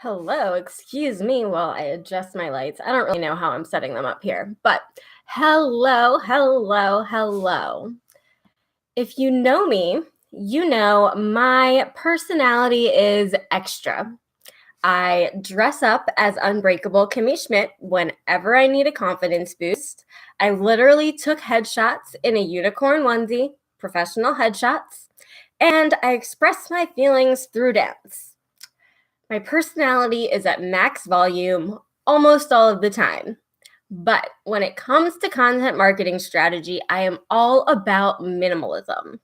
Hello, excuse me while I adjust my lights. I don't really know how I'm setting them up here, but hello. If you know me, you know my personality is extra. I dress up as Unbreakable Kimmy Schmidt whenever I need a confidence boost. I literally took headshots in a unicorn onesie, professional headshots, and I express my feelings through dance. My personality is at max volume almost all of the time. But when it comes to content marketing strategy, I am all about minimalism.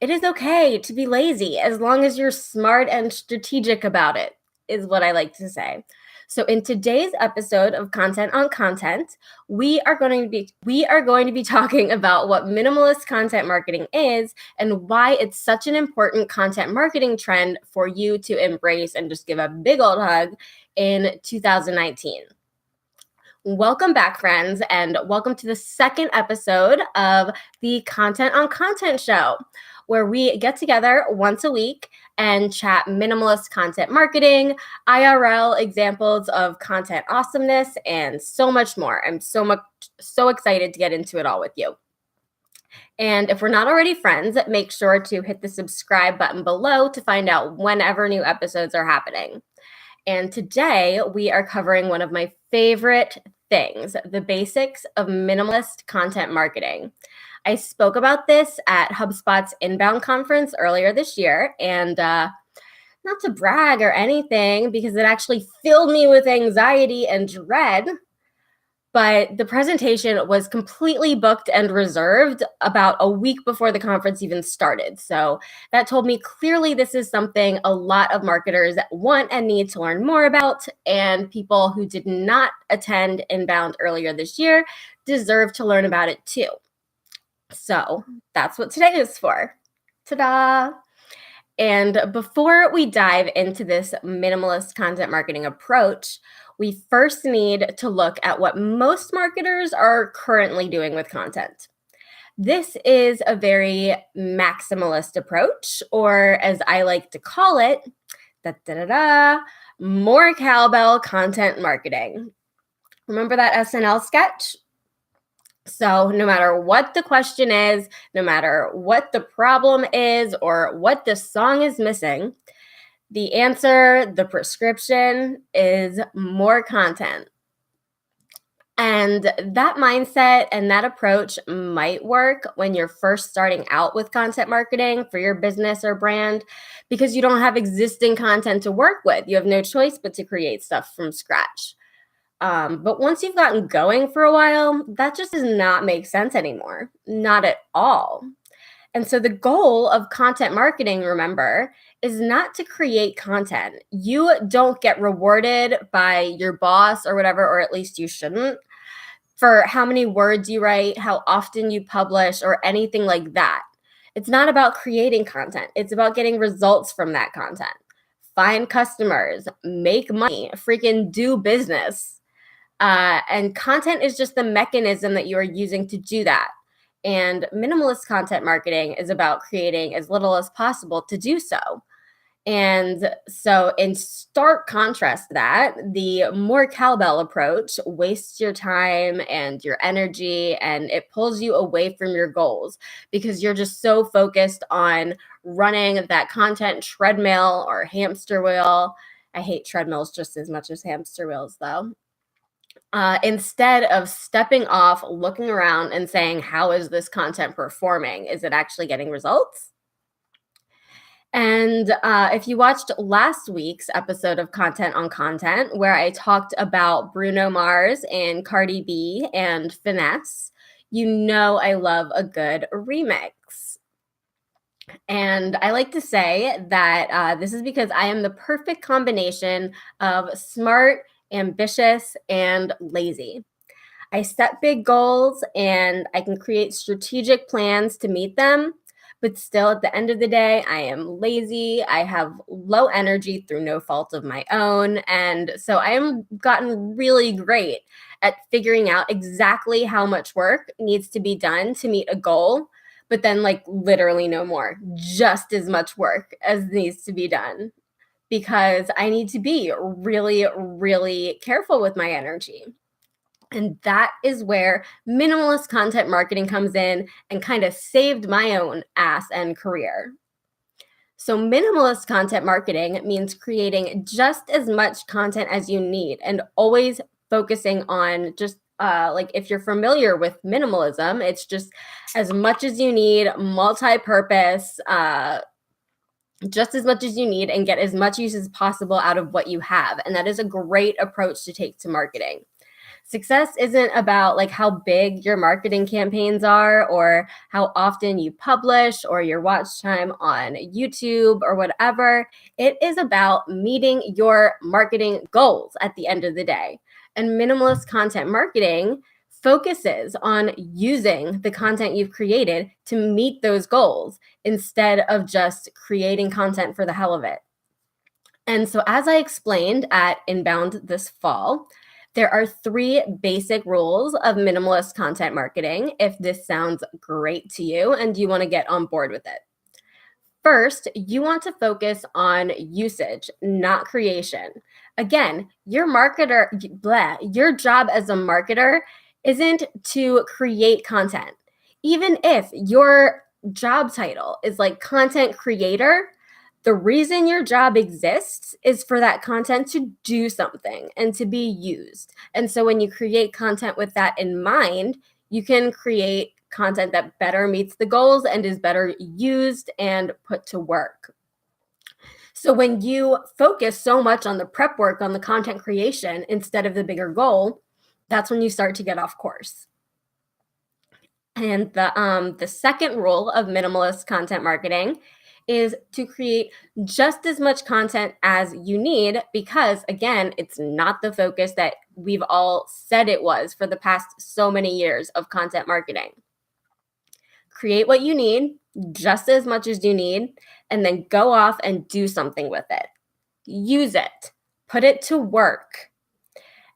It is okay to be lazy as long as you're smart and strategic about it, is what I like to say. So in today's episode of Content on Content, we are going to be talking about what minimalist content marketing is and why it's such an important content marketing trend for you to embrace and just give a big old hug in 2019. Welcome back, friends, and welcome to the second episode of the Content on Content show, where we get together once a week and chat minimalist content marketing, IRL examples of content awesomeness, and so much more. I'm so excited to get into it all with you. And if we're not already friends, make sure to hit the subscribe button below to find out whenever new episodes are happening. And today we are covering one of my favorite things, the basics of minimalist content marketing. I spoke about this at HubSpot's Inbound conference earlier this year, and not to brag or anything, because it actually filled me with anxiety and dread, but the presentation was completely booked and reserved about a week before the conference even started. So that told me clearly this is something a lot of marketers want and need to learn more about, and people who did not attend Inbound earlier this year deserve to learn about it too. So that's what today is for. Ta-da! And before we dive into this minimalist content marketing approach, we first need to look at what most marketers are currently doing with content. This is a very maximalist approach, or as I like to call it, more cowbell content marketing. Remember that SNL sketch? So no matter what the question is, no matter what the problem is, or what the song is missing, the answer, the prescription, is more content. And that mindset and that approach might work when you're first starting out with content marketing for your business or brand, because you don't have existing content to work with. You have no choice but to create stuff from scratch. But once you've gotten going for a while, that just does not make sense anymore. Not at all. And so the goal of content marketing, remember, is not to create content. You don't get rewarded by your boss or whatever, or at least you shouldn't, for how many words you write, how often you publish, or anything like that. It's not about creating content. It's about getting results from that content. Find customers, make money, freaking do business. And content is just the mechanism that you are using to do that. And minimalist content marketing is about creating as little as possible to do so. And so in stark contrast to that, the more cowbell approach wastes your time and your energy, and it pulls you away from your goals because you're just so focused on running that content treadmill or hamster wheel. I hate treadmills just as much as hamster wheels, though. Instead of stepping off, looking around and saying, how is this content performing? Is it actually getting results? And if you watched last week's episode of Content on Content, where I talked about Bruno Mars and Cardi B and Finesse, you know I love a good remix. And I like to say that this is because I am the perfect combination of smart, ambitious, and lazy. I set big goals and I can create strategic plans to meet them, but still at the end of the day, I am lazy. I have low energy through no fault of my own. And so I am gotten really great at figuring out exactly how much work needs to be done to meet a goal, but then like literally no more, just as much work as needs to be done. because I need to be really, really careful with my energy. And that is where minimalist content marketing comes in and kind of saved my own ass and career. So minimalist content marketing means creating just as much content as you need and always focusing on just like if you're familiar with minimalism, it's just as much as you need, multi-purpose, just as much as you need, and get as much use as possible out of what you have. And that is a great approach to take to marketing. Success isn't about like how big your marketing campaigns are or how often you publish or your watch time on YouTube or whatever. It is about meeting your marketing goals at the end of the day. And minimalist content marketing focuses on using the content you've created to meet those goals instead of just creating content for the hell of it. And so, as I explained at Inbound this fall, there are 3 basic rules of minimalist content marketing if this sounds great to you and you want to get on board with it. First, you want to focus on usage, not creation. Again, your job as a marketer isn't to create content. Even if your job title is like content creator, the reason your job exists is for that content to do something and to be used. And so when you create content with that in mind, you can create content that better meets the goals and is better used and put to work. So when you focus so much on the prep work, on the content creation instead of the bigger goal, that's when you start to get off course. And the second rule of minimalist content marketing is to create just as much content as you need, because again, it's not the focus that we've all said it was for the past so many years of content marketing. Create what you need, just as much as you need, and then go off and do something with it. Use it, put it to work,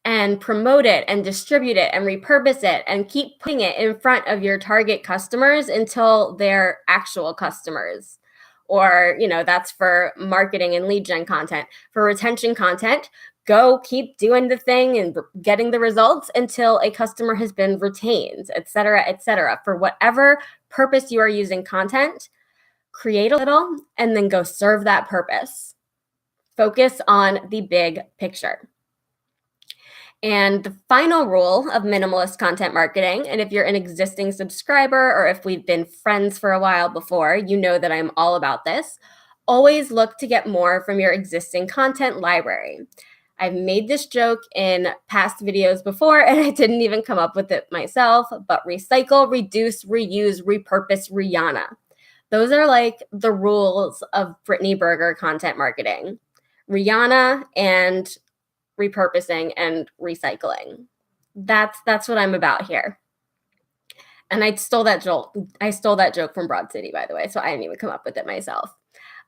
and promote it and distribute it and repurpose it and keep putting it in front of your target customers until they're actual customers. Or, that's for marketing and lead gen content. For retention content, go keep doing the thing and getting the results until a customer has been retained, et cetera, et cetera. For whatever purpose you are using content, create a little and then go serve that purpose. Focus on the big picture. And the final rule of minimalist content marketing, and if you're an existing subscriber or if we've been friends for a while before, you know that I'm all about this. Always look to get more from your existing content library. I've made this joke in past videos before, and I didn't even come up with it myself, but recycle, reduce, reuse, repurpose, Rihanna. Those are like the rules of Brittany Berger content marketing. Rihanna and repurposing and recycling. That's what I'm about here. And I stole that joke from Broad City, by the way, so I didn't even come up with it myself.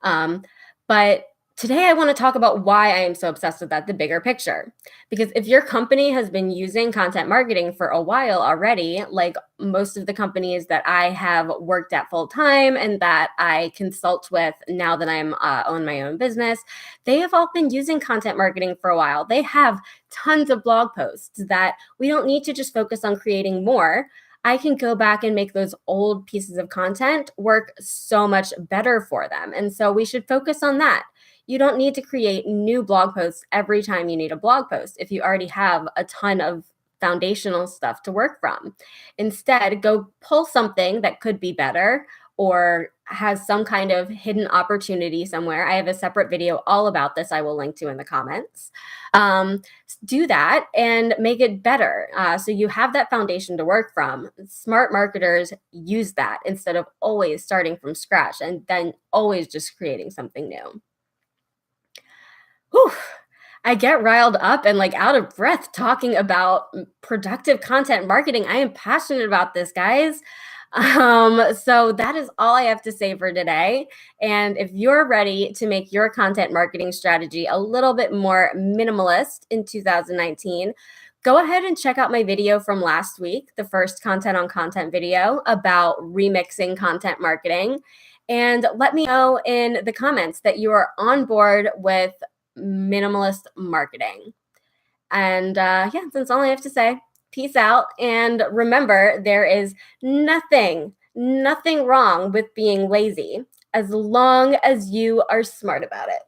But today I want to talk about why I am so obsessed with that, the bigger picture. Because if your company has been using content marketing for a while already, like most of the companies that I have worked at full time and that I consult with now that I'm own my own business, they have all been using content marketing for a while. They have tons of blog posts that we don't need to just focus on creating more. I can go back and make those old pieces of content work so much better for them. And so we should focus on that. You don't need to create new blog posts every time you need a blog post if you already have a ton of foundational stuff to work from. Instead, go pull something that could be better or has some kind of hidden opportunity somewhere. I have a separate video all about this I will link to in the comments. Do that and make it better. So you have that foundation to work from. Smart marketers use that instead of always starting from scratch and then always just creating something new. Whew, I get riled up and like out of breath talking about productive content marketing. I am passionate about this, guys. So that is all I have to say for today. And if you're ready to make your content marketing strategy a little bit more minimalist in 2019, go ahead and check out my video from last week, the first content on content video about remixing content marketing. And let me know in the comments that you are on board with minimalist marketing. And yeah, that's all I have to say. Peace out. And remember, there is nothing wrong with being lazy as long as you are smart about it.